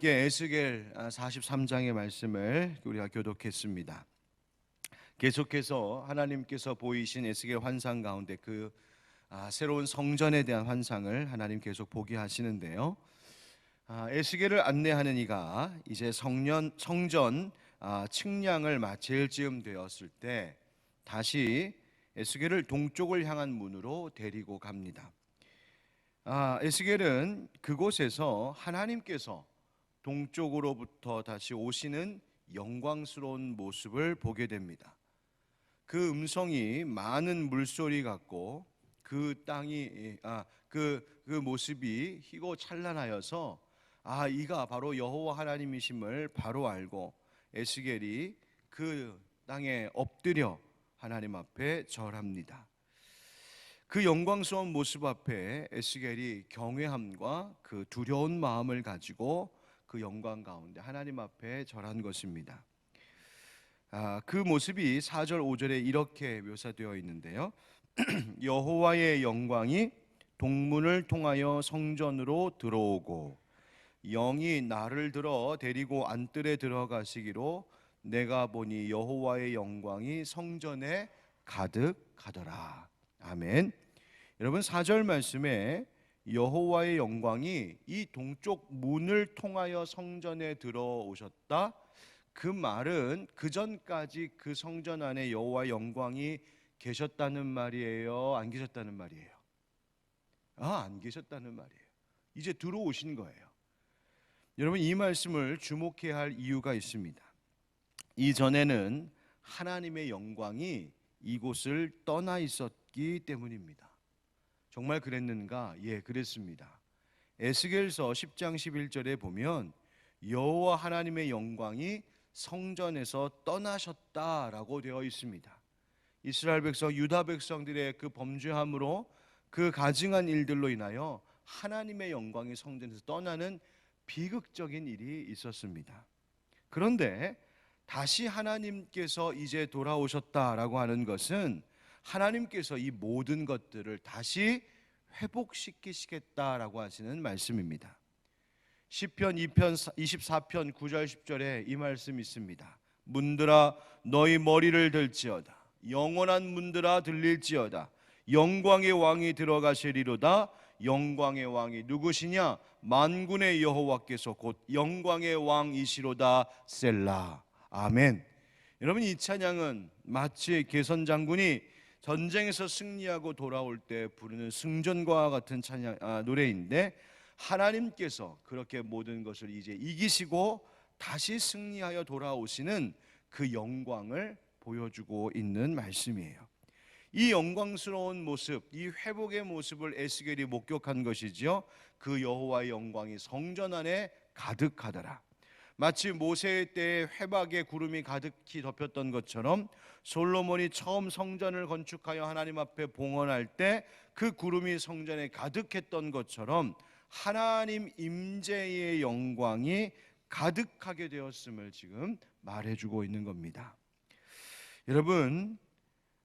함께 에스겔 43장의 말씀을 우리가 교독했습니다. 계속해서 하나님께서 보이신 에스겔 환상 가운데 새로운 성전에 대한 환상을 하나님 계속 보게 하시는데요. 에스겔을 안내하는 이가 이제 성전 측량을 마칠 즈음 되었을 때 다시 에스겔을 동쪽을 향한 문으로 데리고 갑니다. 에스겔은 그곳에서 하나님께서 동쪽으로부터 다시 오시는 영광스러운 모습을 보게 됩니다. 그 음성이 많은 물소리 같고 그 땅이 그 모습이 희고 찬란하여서 이가 바로 여호와 하나님이심을 바로 알고 에스겔이 그 땅에 엎드려 하나님 앞에 절합니다. 그 영광스러운 모습 앞에 에스겔이 경외함과 그 두려운 마음을 가지고 그 영광 가운데 하나님 앞에 절한 것입니다. 그 모습이 4절 5절에 이렇게 묘사되어 있는데요. 여호와의 영광이 동문을 통하여 성전으로 들어오고 영이 나를 들어 데리고 안뜰에 들어가시기로 내가 보니 여호와의 영광이 성전에 가득하더라. 아멘. 여러분 4절 말씀에 여호와의 영광이 이 동쪽 문을 통하여 성전에 들어오셨다. 그 말은 그 전까지 그 성전 안에 여호와의 영광이 계셨다는 말이에요? 안 계셨다는 말이에요? 안 계셨다는 말이에요. 이제 들어오신 거예요. 여러분 이 말씀을 주목해야 할 이유가 있습니다. 이전에는 하나님의 영광이 이곳을 떠나 있었기 때문입니다. 정말 그랬는가? 예, 그랬습니다. 에스겔서 10장 11절에 보면 여호와 하나님의 영광이 성전에서 떠나셨다라고 되어 있습니다. 이스라엘 백성, 유다 백성들의 그 범죄함으로 그 가증한 일들로 인하여 하나님의 영광이 성전에서 떠나는 비극적인 일이 있었습니다. 그런데 다시 하나님께서 이제 돌아오셨다라고 하는 것은 하나님께서 이 모든 것들을 다시 회복시키시겠다라고 하시는 말씀입니다. 시편 24편 9절 10절에 이 말씀이 있습니다. 문들아 너희 머리를 들지어다. 영원한 문들아 들릴지어다. 영광의 왕이 들어가시리로다. 영광의 왕이 누구시냐? 만군의 여호와께서 곧 영광의 왕이시로다. 셀라. 아멘. 여러분 이 찬양은 마치 개선 장군이 전쟁에서 승리하고 돌아올 때 부르는 승전과 같은 찬양 노래인데 하나님께서 그렇게 모든 것을 이제 이기시고 다시 승리하여 돌아오시는 그 영광을 보여주고 있는 말씀이에요. 이 영광스러운 모습, 이 회복의 모습을 에스겔이 목격한 것이지요. 그 여호와의 영광이 성전 안에 가득하더라. 마치 모세 때의 회박의 구름이 가득히 덮였던 것처럼 솔로몬이 처음 성전을 건축하여 하나님 앞에 봉헌할 때 그 구름이 성전에 가득했던 것처럼 하나님 임재의 영광이 가득하게 되었음을 지금 말해주고 있는 겁니다. 여러분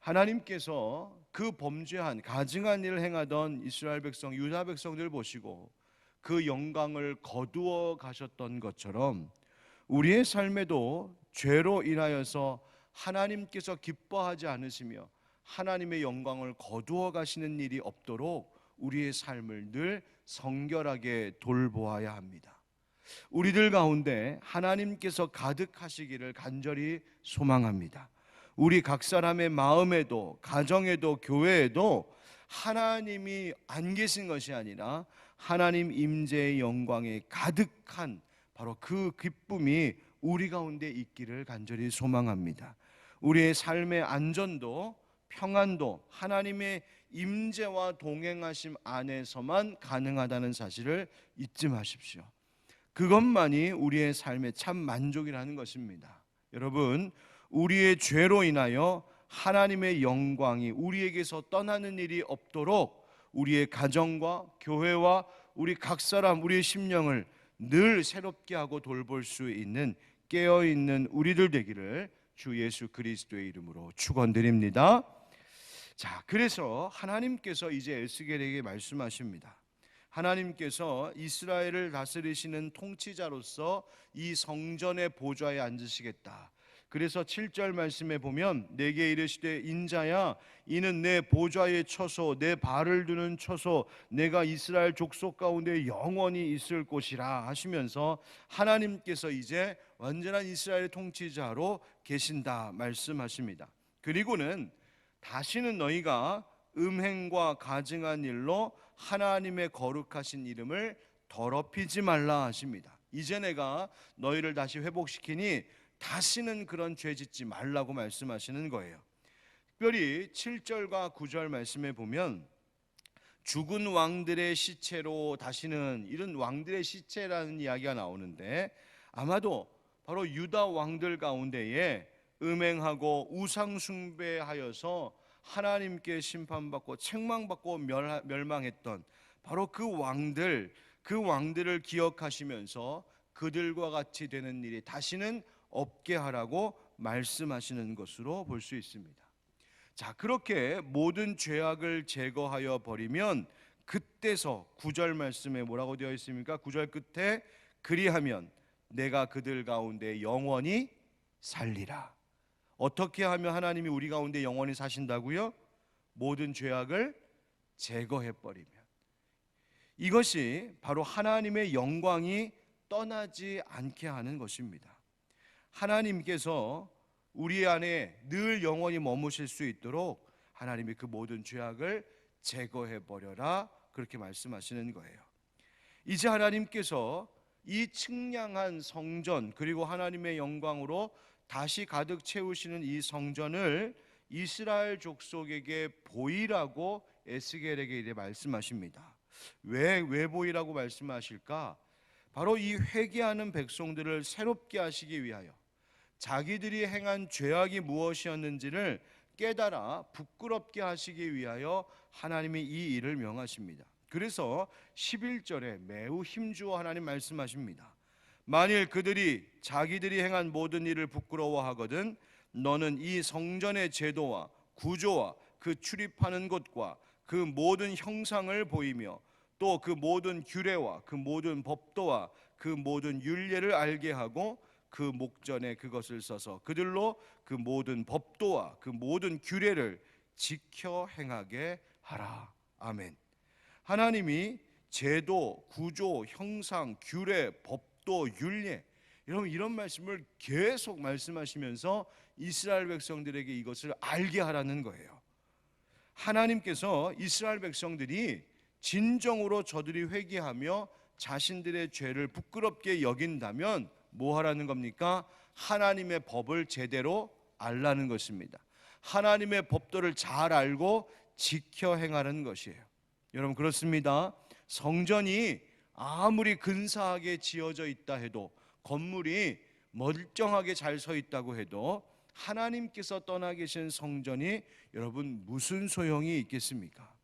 하나님께서 그 범죄한 가증한 일을 행하던 이스라엘 백성, 유다 백성들 보시고 그 영광을 거두어 가셨던 것처럼 우리의 삶에도 죄로 인하여서 하나님께서 기뻐하지 않으시며 하나님의 영광을 거두어 가시는 일이 없도록 우리의 삶을 늘 성결하게 돌보아야 합니다. 우리들 가운데 하나님께서 가득하시기를 간절히 소망합니다. 우리 각 사람의 마음에도 가정에도 교회에도 하나님이 안 계신 것이 아니라 하나님 임재의 영광에 가득한 바로 그 기쁨이 우리 가운데 있기를 간절히 소망합니다. 우리의 삶의 안전도 평안도 하나님의 임재와 동행하심 안에서만 가능하다는 사실을 잊지 마십시오. 그것만이 우리의 삶의 참 만족이라는 것입니다. 여러분 우리의 죄로 인하여 하나님의 영광이 우리에게서 떠나는 일이 없도록 우리의 가정과 교회와 우리 각 사람 우리의 심령을 늘 새롭게 하고 돌볼 수 있는 깨어있는 우리들 되기를 주 예수 그리스도의 이름으로 축원드립니다. 자, 그래서 하나님께서 이제 에스겔에게 말씀하십니다. 하나님께서 이스라엘을 다스리시는 통치자로서 이 성전의 보좌에 앉으시겠다. 그래서 7절 말씀에 보면 내게 이르시되 인자야 이는 내 보좌의 처소 내 발을 두는 처소 내가 이스라엘 족속 가운데 영원히 있을 곳이라 하시면서 하나님께서 이제 완전한 이스라엘의 통치자로 계신다 말씀하십니다. 그리고는 다시는 너희가 음행과 가증한 일로 하나님의 거룩하신 이름을 더럽히지 말라 하십니다. 이제 내가 너희를 다시 회복시키니 다시는 그런 죄 짓지 말라고 말씀하시는 거예요. 특별히 7절과 9절 말씀에 보면 죽은 왕들의 시체로 다시는 이런 왕들의 시체라는 이야기가 나오는데 아마도 바로 유다 왕들 가운데에 음행하고 우상 숭배하여서 하나님께 심판받고 책망받고 멸망했던 바로 그 왕들을 기억하시면서 그들과 같이 되는 일이 다시는 없게 하라고 말씀하시는 것으로 볼 수 있습니다. 자, 그렇게 모든 죄악을 제거하여 버리면 그때서 9절 말씀에 뭐라고 되어 있습니까? 9절 끝에 그리하면 내가 그들 가운데 영원히 살리라. 어떻게 하면 하나님이 우리 가운데 영원히 사신다고요? 모든 죄악을 제거해 버리면. 이것이 바로 하나님의 영광이 떠나지 않게 하는 것입니다. 하나님께서 우리 안에 늘 영원히 머무실 수 있도록 하나님이 그 모든 죄악을 제거해 버려라 그렇게 말씀하시는 거예요. 이제 하나님께서 이 측량한 성전 그리고 하나님의 영광으로 다시 가득 채우시는 이 성전을 이스라엘 족속에게 보이라고 에스겔에게 이래 말씀하십니다. 왜 보이라고 말씀하실까? 바로 이 회개하는 백성들을 새롭게 하시기 위하여 자기들이 행한 죄악이 무엇이었는지를 깨달아 부끄럽게 하시기 위하여 하나님이 이 일을 명하십니다. 그래서 11절에 매우 힘주어 하나님 말씀하십니다. 만일 그들이 자기들이 행한 모든 일을 부끄러워하거든 너는 이 성전의 제도와 구조와 그 출입하는 곳과 그 모든 형상을 보이며 또 그 모든 규례와 그 모든 법도와 그 모든 율례를 알게 하고 그 목전에 그것을 써서 그들로 그 모든 법도와 그 모든 규례를 지켜 행하게 하라. 아멘. 하나님이 제도, 구조, 형상, 규례, 법도, 율례 이런 말씀을 계속 말씀하시면서 이스라엘 백성들에게 이것을 알게 하라는 거예요. 하나님께서 이스라엘 백성들이 진정으로 저들이 회개하며 자신들의 죄를 부끄럽게 여긴다면 뭐 하라는 겁니까? 하나님의 법을 제대로 알라는 것입니다. 하나님의 법도를 잘 알고 지켜 행하는 것이에요. 여러분 그렇습니다. 성전이 아무리 근사하게 지어져 있다 해도 건물이 멀쩡하게 잘 서 있다고 해도 하나님께서 떠나 계신 성전이 여러분 무슨 소용이 있겠습니까?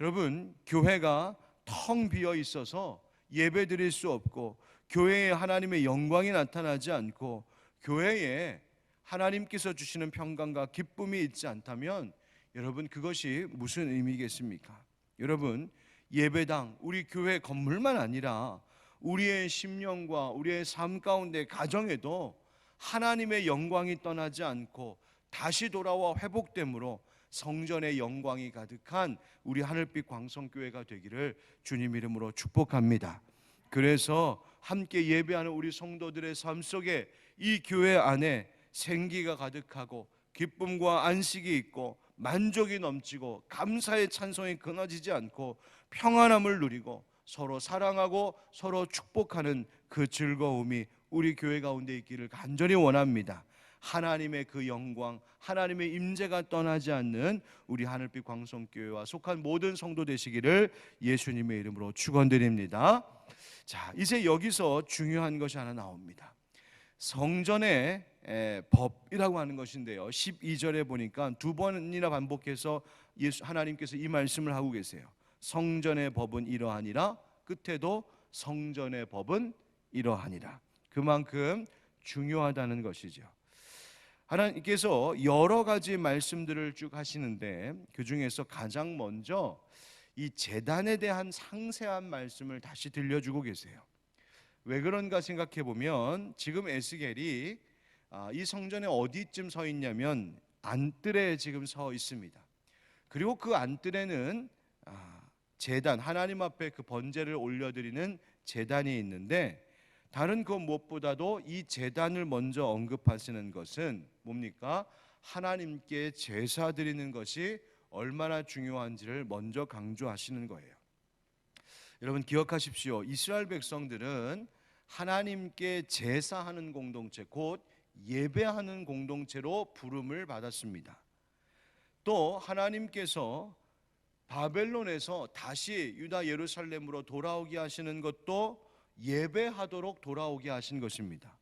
여러분 교회가 텅 비어 있어서 예배 드릴 수 없고 교회에 하나님의 영광이 나타나지 않고 교회에 하나님께서 주시는 평강과 기쁨이 있지 않다면 여러분 그것이 무슨 의미겠습니까? 여러분 예배당 우리 교회 건물만 아니라 우리의 심령과 우리의 삶 가운데 가정에도 하나님의 영광이 떠나지 않고 다시 돌아와 회복됨으로 성전의 영광이 가득한 우리 하늘빛 광성교회가 되기를 주님 이름으로 축복합니다. 그래서 함께 예배하는 우리 성도들의 삶 속에 이 교회 안에 생기가 가득하고 기쁨과 안식이 있고 만족이 넘치고 감사의 찬송이 끊어지지 않고 평안함을 누리고 서로 사랑하고 서로 축복하는 그 즐거움이 우리 교회 가운데 있기를 간절히 원합니다. 하나님의 그 영광, 하나님의 임재가 떠나지 않는 우리 하늘빛 광성교회와 속한 모든 성도 되시기를 예수님의 이름으로 축원드립니다. 자, 이제 여기서 중요한 것이 하나 나옵니다. 성전의 법이라고 하는 것인데요. 12절에 보니까 두 번이나 반복해서 하나님께서 이 말씀을 하고 계세요. 성전의 법은 이러하니라. 끝에도 성전의 법은 이러하니라. 그만큼 중요하다는 것이죠. 하나님께서 여러 가지 말씀들을 쭉 하시는데 그 중에서 가장 먼저 이 제단에 대한 상세한 말씀을 다시 들려주고 계세요. 왜 그런가 생각해 보면 지금 에스겔이 이 성전에 어디쯤 서 있냐면 안뜰에 지금 서 있습니다. 그리고 그 안뜰에는 제단, 하나님 앞에 그 번제를 올려드리는 제단이 있는데, 다른 그 무엇보다도 이 제단을 먼저 언급하시는 것은 뭡니까? 하나님께 제사 드리는 것이 얼마나 중요한지를 먼저 강조하시는 거예요. 여러분 기억하십시오. 이스라엘 백성들은 하나님께 제사하는 공동체, 곧 예배하는 공동체로 부름을 받았습니다. 또 하나님께서 바벨론에서 다시 유다 예루살렘으로 돌아오게 하시는 것도 예배하도록 돌아오게 하신 것입니다.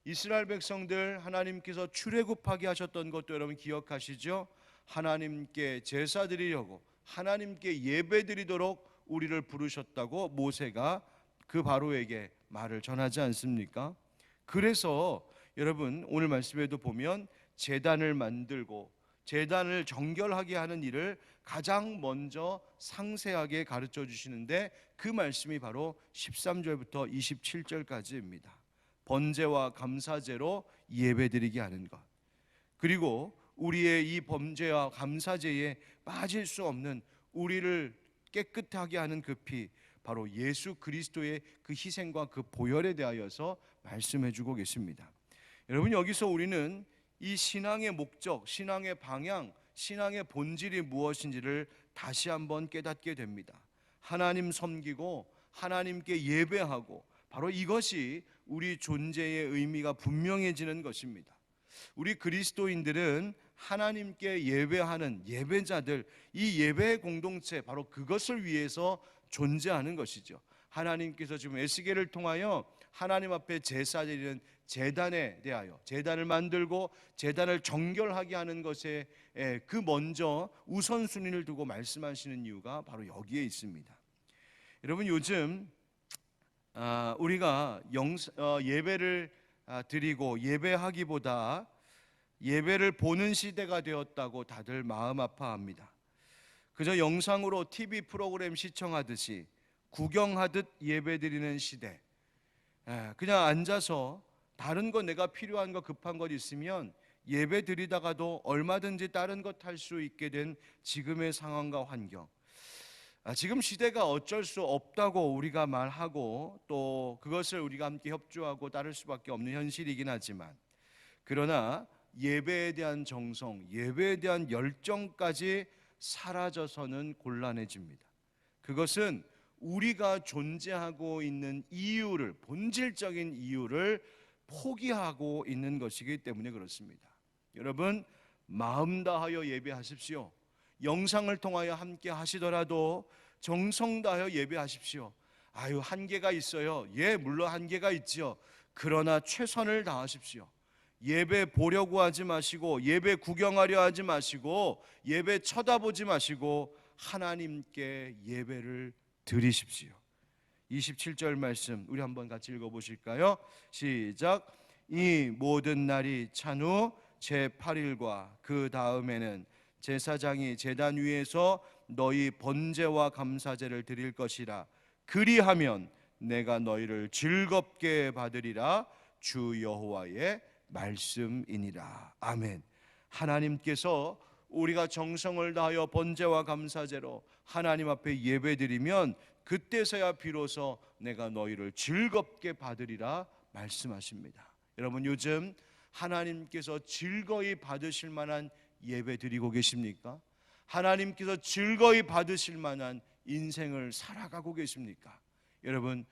이스라엘 백성들 하나님께서 출애굽하게 하셨던 것도 여러분 기억하시죠? 하나님께 제사 드리려고, 하나님께 예배 드리도록 우리를 부르셨다고 모세가 그 바로에게 말을 전하지 않습니까? 그래서 여러분 오늘 말씀에도 보면 제단을 만들고 제단을 정결하게 하는 일을 가장 먼저 상세하게 가르쳐 주시는데, 그 말씀이 바로 13절부터 27절까지입니다. 번제와 감사제로 예배드리게 하는 것, 그리고 우리의 이 번제와 감사제에 빠질 수 없는, 우리를 깨끗하게 하는 그 피, 바로 예수 그리스도의 그 희생과 그 보혈에 대하여서 말씀해 주고 계십니다. 여러분 여기서 우리는 이 신앙의 목적, 신앙의 방향, 신앙의 본질이 무엇인지를 다시 한번 깨닫게 됩니다. 하나님 섬기고 하나님께 예배하고, 바로 이것이 우리 존재의 의미가 분명해지는 것입니다. 우리 그리스도인들은 하나님께 예배하는 예배자들, 이 예배 공동체, 바로 그것을 위해서 존재하는 것이죠. 하나님께서 지금 에스겔을 통하여 하나님 앞에 제사 드리는 제단에 대하여, 제단을 만들고 제단을 정결하게 하는 것에 그 먼저 우선순위를 두고 말씀하시는 이유가 바로 여기에 있습니다. 여러분 요즘 우리가 예배를 드리고 예배하기보다 예배를 보는 시대가 되었다고 다들 마음 아파합니다. 그저 영상으로 TV 프로그램 시청하듯이 구경하듯 예배 드리는 시대. 그냥 앉아서 다른 거, 내가 필요한 거, 급한 것 있으면 예배 드리다가도 얼마든지 다른 것 할 수 있게 된 지금의 상황과 환경, 지금 시대가 어쩔 수 없다고 우리가 말하고 또 그것을 우리가 함께 협조하고 따를 수밖에 없는 현실이긴 하지만, 그러나 예배에 대한 정성, 예배에 대한 열정까지 사라져서는 곤란해집니다. 그것은 우리가 존재하고 있는 이유를, 본질적인 이유를 포기하고 있는 것이기 때문에 그렇습니다. 여러분 마음 다하여 예배하십시오. 영상을 통하여 함께 하시더라도 정성 다하여 예배하십시오. 한계가 있어요. 예, 물론 한계가 있지요. 그러나 최선을 다하십시오. 예배 보려고 하지 마시고, 예배 구경하려 하지 마시고, 예배 쳐다보지 마시고 하나님께 예배를 드리십시오. 27절 말씀 우리 한번 같이 읽어보실까요? 시작. 이 모든 날이 찬 후 제8일과 그 다음에는 제사장이 제단 위에서 너희 번제와 감사제를 드릴 것이라. 그리하면 내가 너희를 즐겁게 받으리라. 주 여호와의 말씀이니라. 아멘. 하나님께서 우리가 정성을 다하여 번제와 감사제로 하나님 앞에 예배드리면 그때서야 비로소 내가 너희를 즐겁게 받으리라 말씀하십니다. 여러분 요즘 하나님께서 즐거이 받으실 만한 예배 드리고 계십니까? 하나님께서 즐거이 받으실 만한 인생을 살아가고 계십니까? 여러분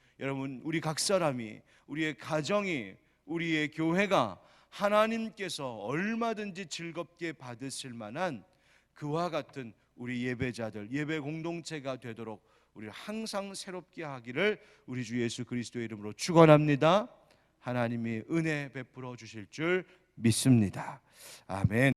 우리 각 사람이, 우리의 가정이, 우리의 교회가 하나님께서 얼마든지 즐겁게 받으실 만한 그와 같은 우리 예배자들, 예배 공동체가 되도록 우리를 항상 새롭게 하기를 우리 주 예수 그리스도의 이름으로 축원합니다. 하나님이 은혜 베풀어 주실 줄 믿습니다. 아멘.